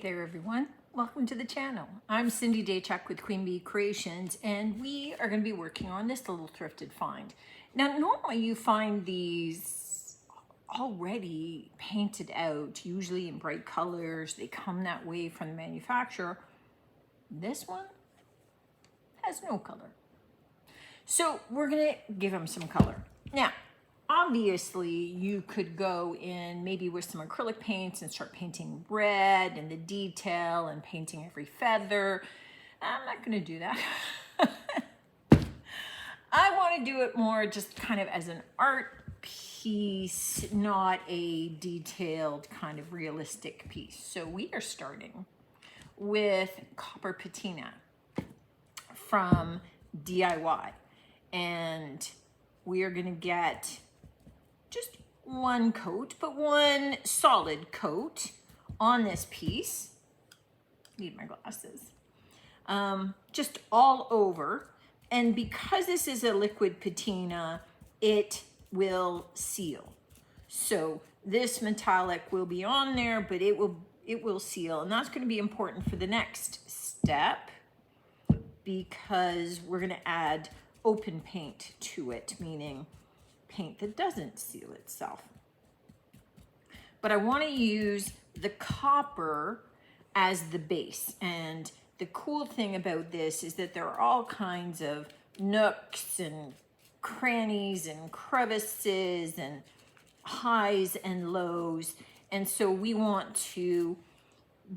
there everyone, welcome to the channel. I'm Cindy Daychuck with Queen Bee Creations, and we are going to be working on this little thrifted find. Now normally you find these already painted out, usually in bright colors. They come that way from the manufacturer. This one has no color. So we're going to give them some color. Now, obviously, you could go in maybe with some acrylic paints and start painting red and the detail and painting every feather. I'm not going to do that. I want to do it more just kind of as an art piece, not a detailed kind of realistic piece. So we are starting with copper patina from DIY. And we are going to get just one coat, but one solid coat on this piece. Need my glasses. Just all over. And because this is a liquid patina, it will seal. So this metallic will be on there, but it will seal. And that's going to be important for the next step because we're going to add open paint to it, meaning paint that doesn't seal itself. But I want to use the copper as the base. And the cool thing about this is that there are all kinds of nooks and crannies and crevices and highs and lows. And so we want to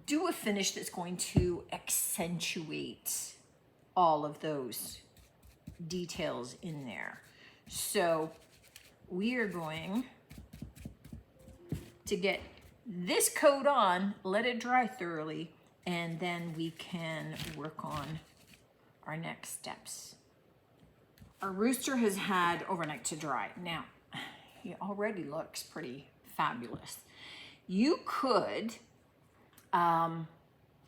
do a finish that's going to accentuate all of those details in there. So we are going to get this coat on, let it dry thoroughly, and then we can work on our next steps. Our rooster has had overnight to dry. Now, he already looks pretty fabulous. You could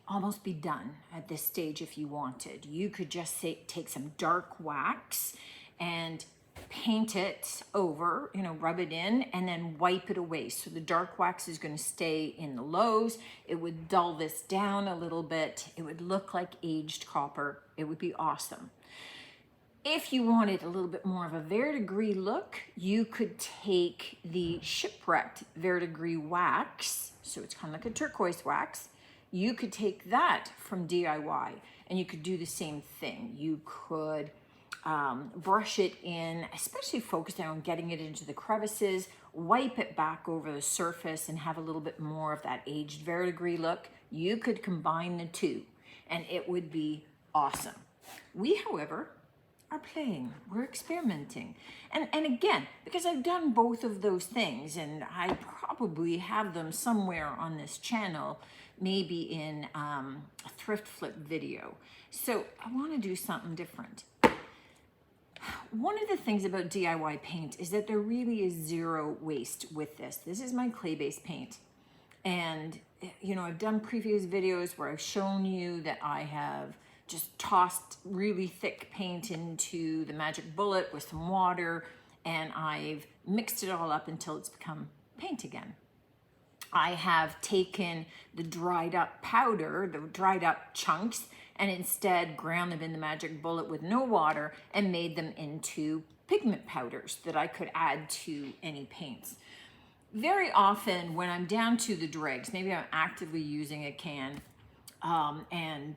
almost be done at this stage if you wanted. You could just take some dark wax and paint it over, rub it in and then wipe it away. So the dark wax is going to stay in the lows. It would dull this down a little bit. It would look like aged copper. It would be awesome. If you wanted a little bit more of a verdigris look, you could take the shipwrecked verdigris wax. So it's kind of like a turquoise wax. You could take that from DIY and you could do the same thing. You could brush it in, especially focusing on getting it into the crevices, wipe it back over the surface and have a little bit more of that aged verdigris look. You could combine the two and it would be awesome. We, however, are playing, we're experimenting. And again, because I've done both of those things and I probably have them somewhere on this channel, maybe in a thrift flip video. So I want to do something different. One of the things about DIY paint is that there really is zero waste with this. This is my clay-based paint. And, I've done previous videos where I've shown you that I have just tossed really thick paint into the magic bullet with some water, and I've mixed it all up until it's become paint again. I have taken the dried up powder, the dried up chunks, and instead ground them in the magic bullet with no water and made them into pigment powders that I could add to any paints. Very often when I'm down to the dregs, maybe I'm actively using a can and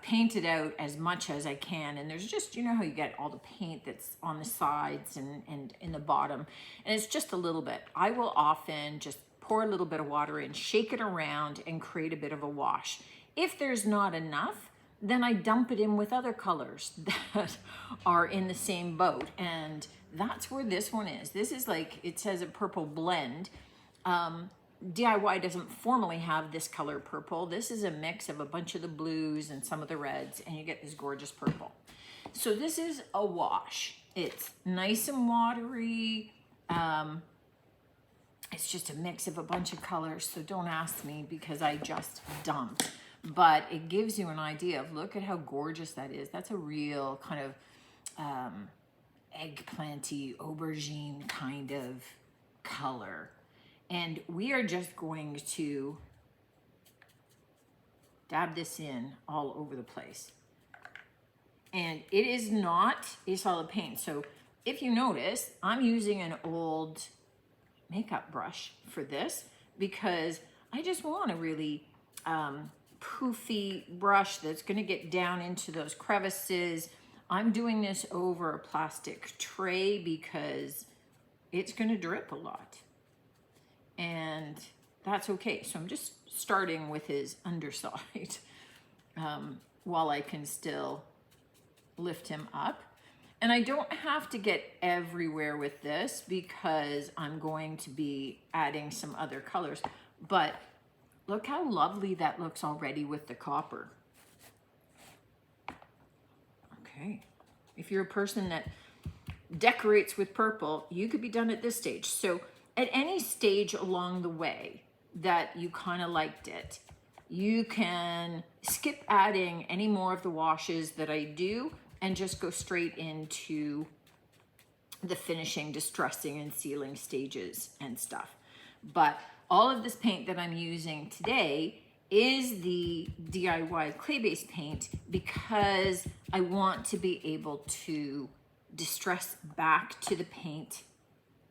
paint it out as much as I can. And there's just, how you get all the paint that's on the sides and in the bottom. And it's just a little bit. I will often just pour a little bit of water in, shake it around, and create a bit of a wash. If there's not enough, then I dump it in with other colors that are in the same boat. And that's where this one is. This is like, it says a purple blend. DIY doesn't formally have this color purple. This is a mix of a bunch of the blues and some of the reds, and you get this gorgeous purple. So this is a wash. It's nice and watery. It's just a mix of a bunch of colors, so don't ask me because I just dumped. But it gives you an idea of, look at how gorgeous that is. That's a real kind of eggplanty, aubergine kind of color. And we are just going to dab this in all over the place. And it is not a solid paint. So if you notice, I'm using an old makeup brush for this because I just want a really poofy brush that's going to get down into those crevices. I'm doing this over a plastic tray because it's going to drip a lot. And that's okay. So I'm just starting with his underside while I can still lift him up. And I don't have to get everywhere with this because I'm going to be adding some other colors. But look how lovely that looks already with the copper. Okay. If you're a person that decorates with purple, you could be done at this stage. So at any stage along the way that you kind of liked it, you can skip adding any more of the washes that I do and just go straight into the finishing, distressing, and sealing stages and stuff. But all of this paint that I'm using today is the DIY clay-based paint because I want to be able to distress back to the paint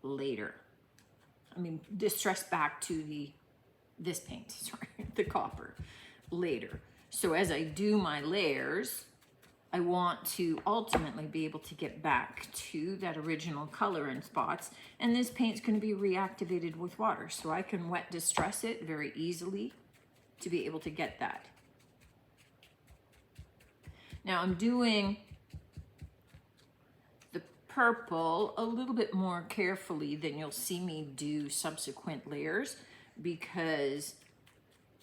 later. I mean, distress back to this paint, sorry, the copper later. So as I do my layers, I want to ultimately be able to get back to that original color in spots, and this paint's going to be reactivated with water, so I can wet distress it very easily to be able to get that. Now I'm doing the purple a little bit more carefully than you'll see me do subsequent layers because,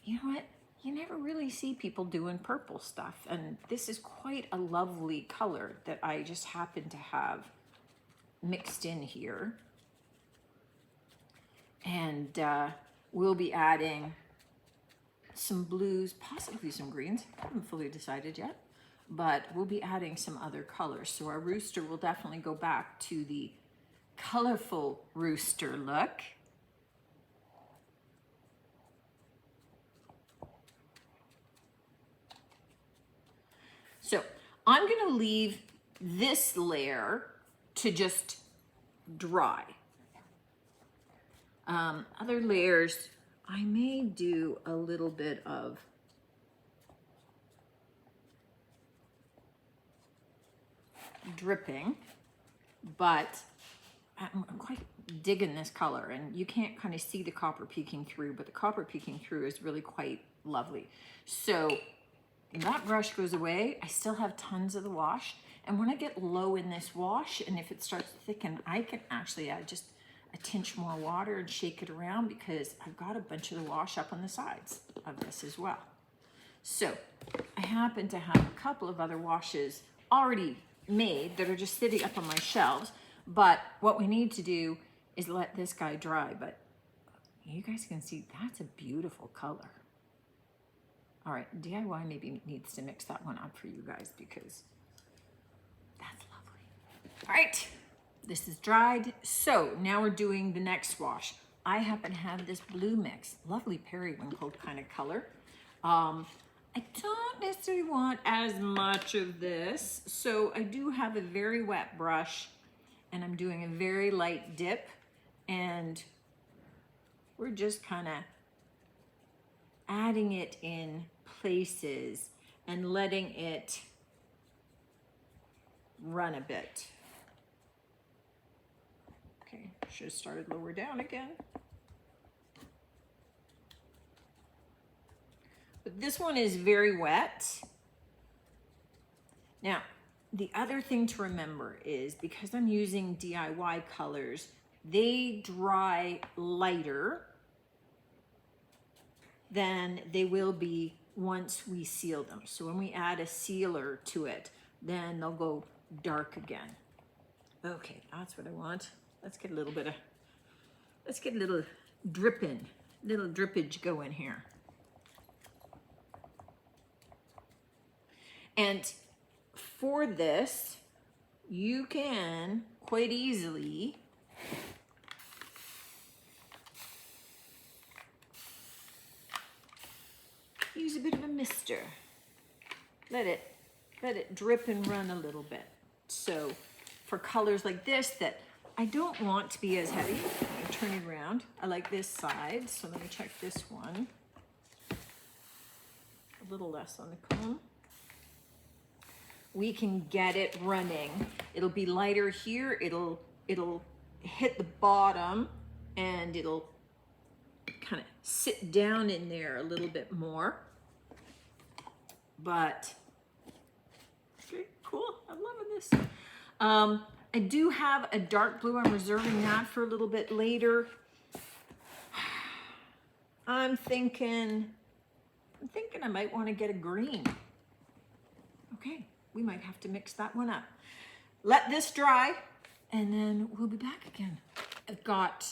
you know what? You never really see people doing purple stuff, and this is quite a lovely color that I just happen to have mixed in here. And we'll be adding some blues, possibly some greens. I haven't fully decided yet, but we'll be adding some other colors. So our rooster will definitely go back to the colorful rooster look. So I'm going to leave this layer to just dry. Other layers, I may do a little bit of dripping, but I'm quite digging this color, and you can't kind of see the copper peeking through, but the copper peeking through is really quite lovely. So that brush goes away. I still have tons of the wash. And when I get low in this wash, and if it starts to thicken, I can actually add just a tinge more water and shake it around because I've got a bunch of the wash up on the sides of this as well. So I happen to have a couple of other washes already made that are just sitting up on my shelves. But what we need to do is let this guy dry. But you guys can see that's a beautiful color. All right, DIY maybe needs to mix that one up for you guys because that's lovely. All right, this is dried. So now we're doing the next wash. I happen to have this blue mix, lovely periwinkle kind of color. I don't necessarily want as much of this, so I do have a very wet brush and I'm doing a very light dip, and we're just kind of adding it in places and letting it run a bit. Okay, should have started lower down again. But this one is very wet. Now, the other thing to remember is because I'm using DIY colors, they dry lighter than they will be once we seal them. So when we add a sealer to it, then they'll go dark again. Okay, that's what I want. Let's get a little bit of, let's get a little dripping, little drippage going here. And for this, you can quite easily use a bit of a mister. Let it drip and run a little bit. So for colors like this that I don't want to be as heavy, I'm gonna turn it around. I like this side, so let me check this one. A little less on the comb. We can get it running. It'll be lighter here. It'll hit the bottom and it'll kind of sit down in there a little bit more. But, okay, cool, I'm loving this. I do have a dark blue, I'm reserving that for a little bit later. I'm thinking I might want to get a green. Okay, we might have to mix that one up. Let this dry and then we'll be back again. I've got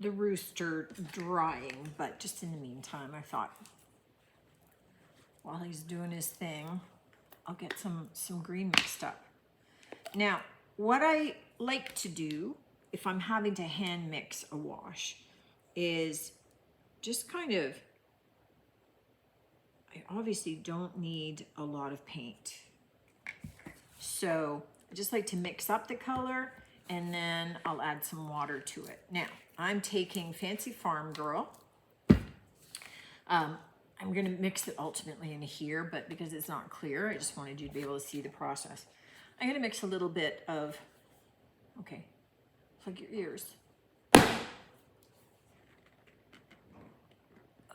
the Rooster drying, but just in the meantime, I thought while he's doing his thing, I'll get some green mixed up. Now, what I like to do if I'm having to hand mix a wash is just kind of, I obviously don't need a lot of paint. So I just like to mix up the color and then I'll add some water to it. Now, I'm taking Fancy Farm Girl. I'm gonna mix it ultimately in here, but because it's not clear, I just wanted you to be able to see the process. I'm gonna mix a little bit of, okay, plug your ears.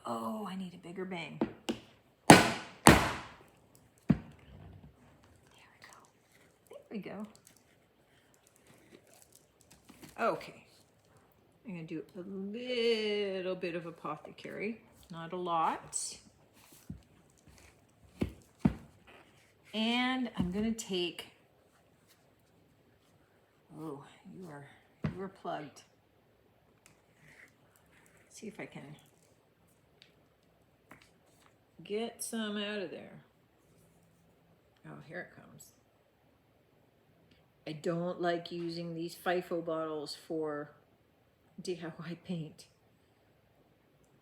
Oh, I need a bigger bang. There we go. Okay, I'm gonna do a little bit of apothecary, not a lot. And I'm gonna take, oh, you are plugged. See if I can get some out of there. Oh, here it comes. I don't like using these FIFO bottles for DIY paint.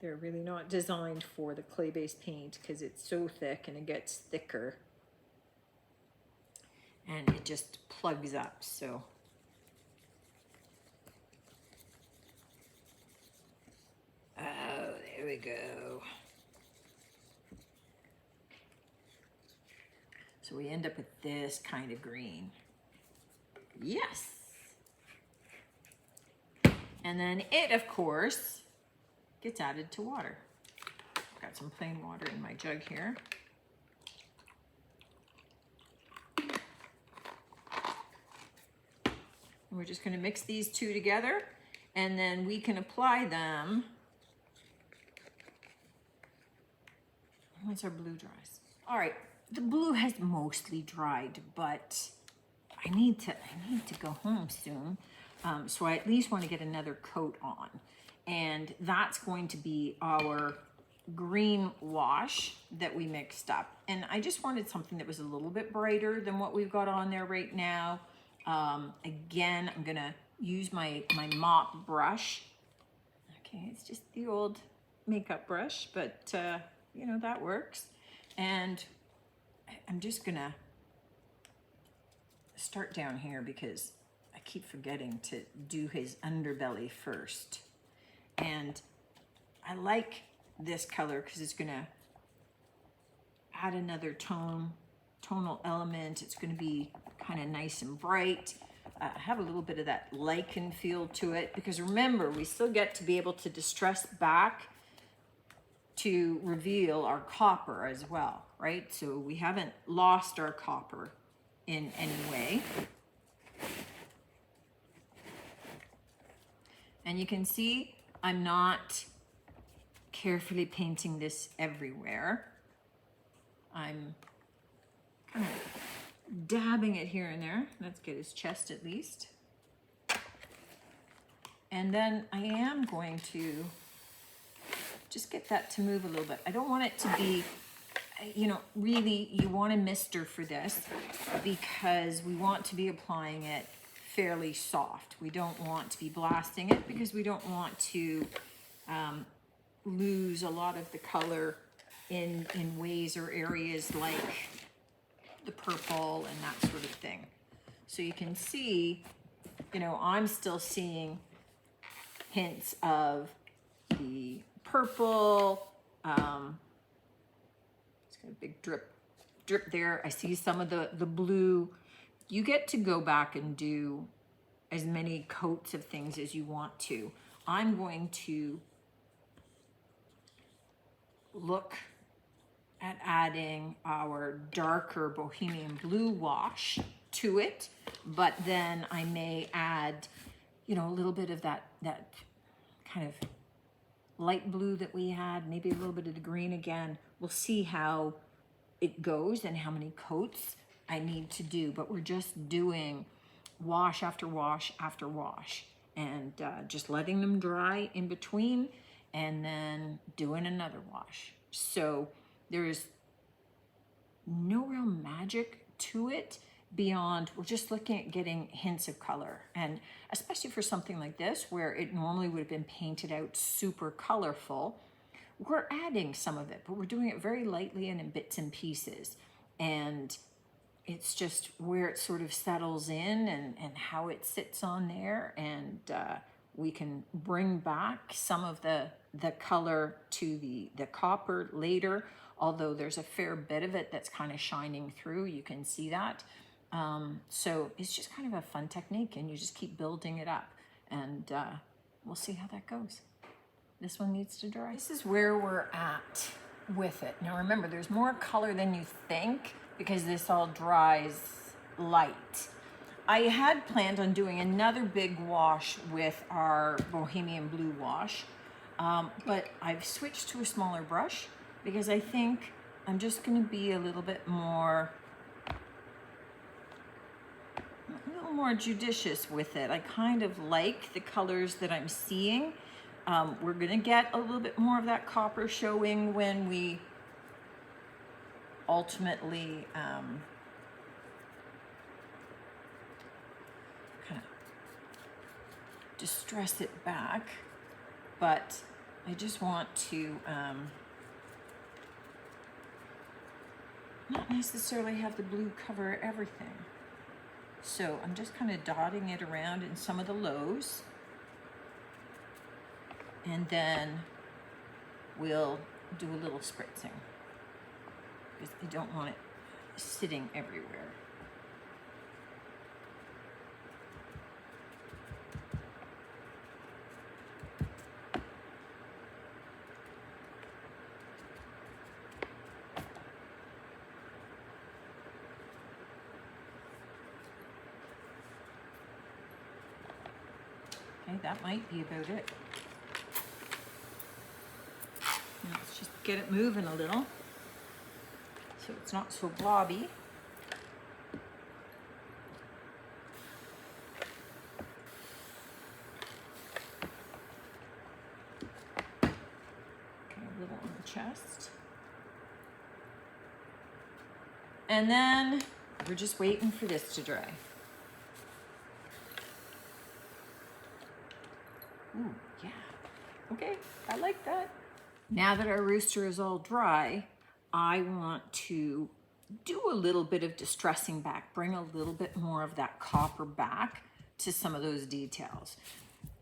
They're really not designed for the clay-based paint because it's so thick and it gets thicker. And it just plugs up, so. Oh, there we go. So we end up with this kind of green. Yes. And then it, of course, gets added to water. I've got some plain water in my jug here. And we're just going to mix these two together and then we can apply them once our blue dries. All right, the blue has mostly dried, but I need to go home soon. So I at least want to get another coat on. And that's going to be our green wash that we mixed up. And I just wanted something that was a little bit brighter than what we've got on there right now. Again, I'm gonna use my mop brush. Okay, it's just the old makeup brush, but you know, that works. And I'm just gonna start down here because I keep forgetting to do his underbelly first. And I like this color because it's gonna add another tonal element. It's gonna be kind of nice and bright. Have a little bit of that lichen feel to it because remember, we still get to be able to distress back to reveal our copper as well, right? So we haven't lost our copper in any way. And you can see I'm not carefully painting this everywhere. I'm kind of dabbing it here and there. Let's get his chest at least. And then I am going to just get that to move a little bit. I don't want it to be, you know, really you want a mister for this because we want to be applying it fairly soft. We don't want to be blasting it because we don't want to lose a lot of the color in ways or areas like the purple and that sort of thing. So you can see, you know, I'm still seeing hints of the purple. It's got a big drip there. I see some of the blue. You get to go back and do as many coats of things as you want to. I'm going to look at adding our darker bohemian blue wash to it, but then I may add, you know, a little bit of that kind of light blue that we had, maybe a little bit of the green again. We'll see how it goes and how many coats I need to do, but we're just doing wash after wash after wash, and just letting them dry in between and then doing another wash. So there's no real magic to it beyond we're just looking at getting hints of color, and especially for something like this where it normally would have been painted out super colorful, we're adding some of it, but we're doing it very lightly and in bits and pieces, and it's just where it sort of settles in and how it sits on there, and we can bring back some of the color to the copper later, although there's a fair bit of it that's kind of shining through. You can see that. So it's just kind of a fun technique, and you just keep building it up, and we'll see how that goes. This one needs to dry. This is where we're at with it. Now remember, there's more color than you think because this all dries light. I had planned on doing another big wash with our bohemian blue wash, but I've switched to a smaller brush because I think I'm just going to be a little more judicious with it. I kind of like the colors that I'm seeing. We're going to get a little bit more of that copper showing when we ultimately kind of distress it back, but I just want to not necessarily have the blue cover everything. So I'm just kind of dotting it around in some of the lows, and then we'll do a little spritzing because I don't want it sitting everywhere. Okay, that might be about it. Let's just get it moving a little so it's not so blobby. Okay, a little on the chest. And then we're just waiting for this to dry. Ooh, yeah. Okay, I like that. Now that our rooster is all dry, I want to do a little bit of distressing back, bring a little bit more of that copper back to some of those details.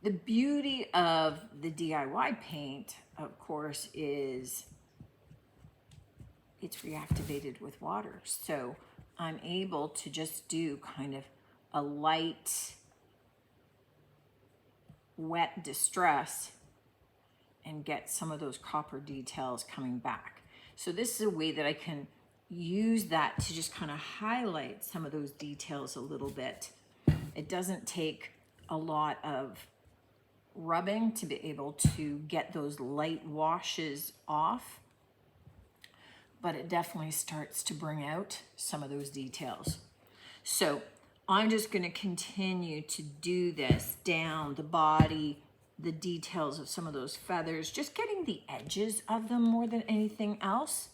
The beauty of the DIY paint, of course, is it's reactivated with water. So I'm able to just do kind of a light, wet distress and get some of those copper details coming back. So this is a way that I can use that to just kind of highlight some of those details a little bit. It doesn't take a lot of rubbing to be able to get those light washes off, but it definitely starts to bring out some of those details. So I'm just going to continue to do this down the body, the details of some of those feathers, just getting the edges of them more than anything else,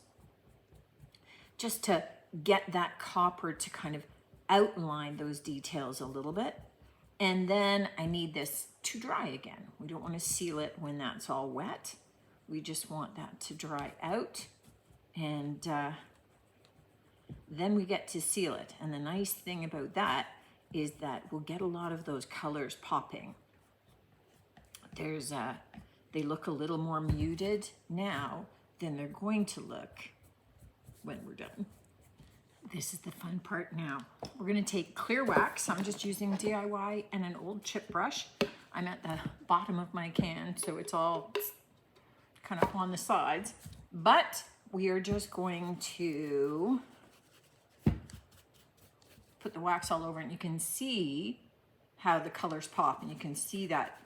just to get that copper to kind of outline those details a little bit. And then I need this to dry again. We don't want to seal it when that's all wet. We just want that to dry out. And then we get to seal it. And the nice thing about that is that we'll get a lot of those colors popping. They look a little more muted now than they're going to look when we're done. This is the fun part now. We're gonna take clear wax. I'm just using DIY and an old chip brush. I'm at the bottom of my can, so it's all kind of on the sides. But we are just going to put the wax all over, and you can see how the colors pop, and you can see that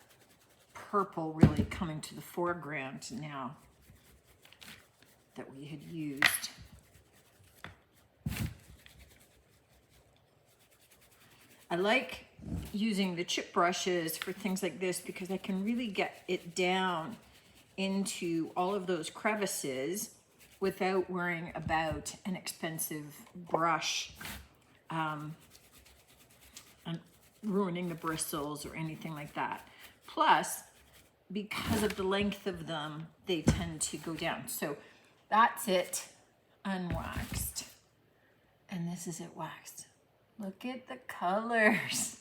purple really coming to the foreground now that we had used. I like using the chip brushes for things like this because I can really get it down into all of those crevices without worrying about an expensive brush and ruining the bristles or anything like that. Plus, because of the length of them, they tend to go down. So that's it unwaxed. And this is it waxed. Look at the colors.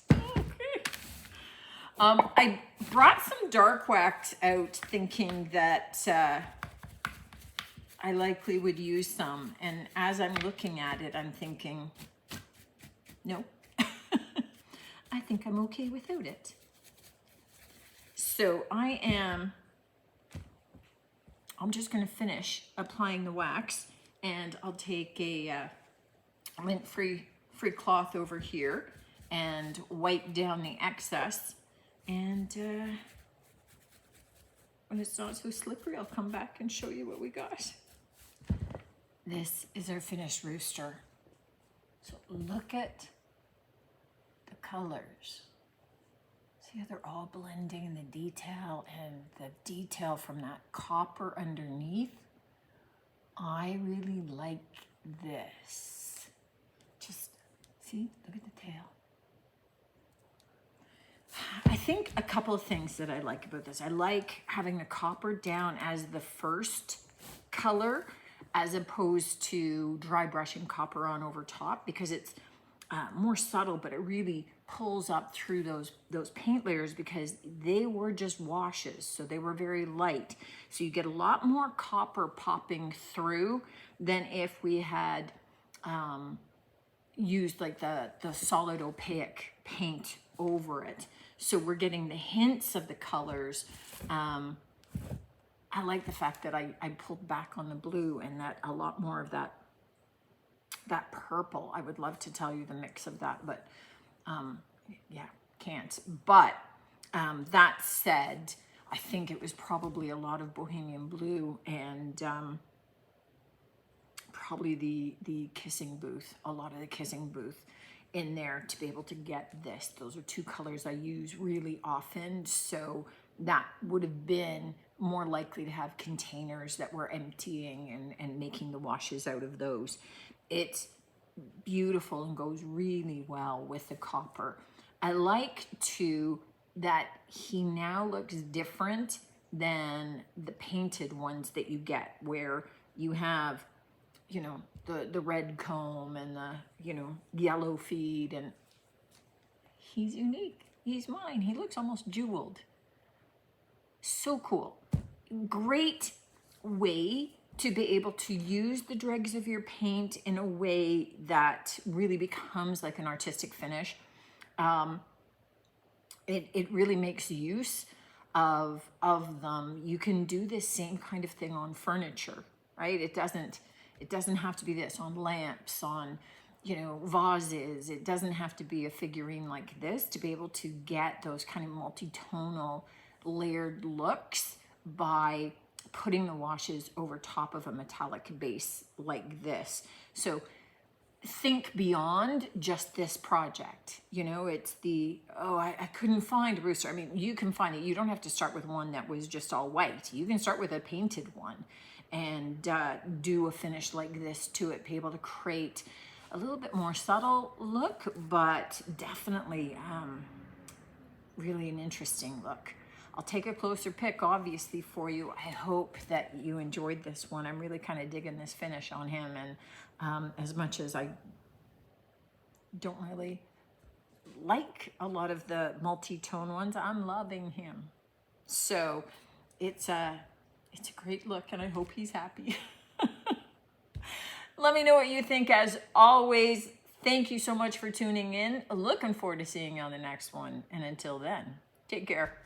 I brought some dark wax out thinking that I likely would use some. And as I'm looking at it, I'm thinking, no, I think I'm okay without it. So I'm just gonna finish applying the wax, and I'll take a lint-free cloth over here and wipe down the excess. And when it's not so slippery, I'll come back and show you what we got. This is our finished rooster. So look at the colors. See how they're all blending in the detail, and the detail from that copper underneath. I really like this. Just see, look at the tail. I think a couple of things that I like about this. I like having the copper down as the first color as opposed to dry brushing copper on over top, because it's more subtle, but it really pulls up through those paint layers because they were just washes, so they were very light. So you get a lot more copper popping through than if we had used like the solid opaque paint over it. So we're getting the hints of the colors. I like the fact that I pulled back on the blue and that a lot more of that purple. I would love to tell you the mix of that, but yeah, can't. But that said, I think it was probably a lot of bohemian blue and probably the kissing booth, a lot of the kissing booth in there to be able to get this. Those are two colors I use really often, so that would have been more likely to have containers that were emptying and making the washes out of those. It's beautiful and goes really well with the copper. I like too that he now looks different than the painted ones that you get, where you have, you know, the red comb and the, you know, yellow feet, and he's unique. He's mine. He looks almost jeweled. So cool. Great way to be able to use the dregs of your paint in a way that really becomes like an artistic finish. It really makes use of them. You can do this same kind of thing on furniture, right? It doesn't have to be this on lamps, on, you know, vases. It doesn't have to be a figurine like this to be able to get those kind of multi-tonal layered looks by putting the washes over top of a metallic base like this. So think beyond just this project. You know, it's the, oh, I couldn't find a rooster. I mean, you can find it. You don't have to start with one that was just all white. You can start with a painted one and do a finish like this to it, be able to create a little bit more subtle look, but definitely really an interesting look. I'll take a closer pick, obviously, for you. I hope that you enjoyed this one. I'm really kind of digging this finish on him, and as much as I don't really like a lot of the multi-tone ones, I'm loving him. So it's a great look, and I hope he's happy. Let me know what you think. As always, thank you so much for tuning in. Looking forward to seeing you on the next one. And until then, take care.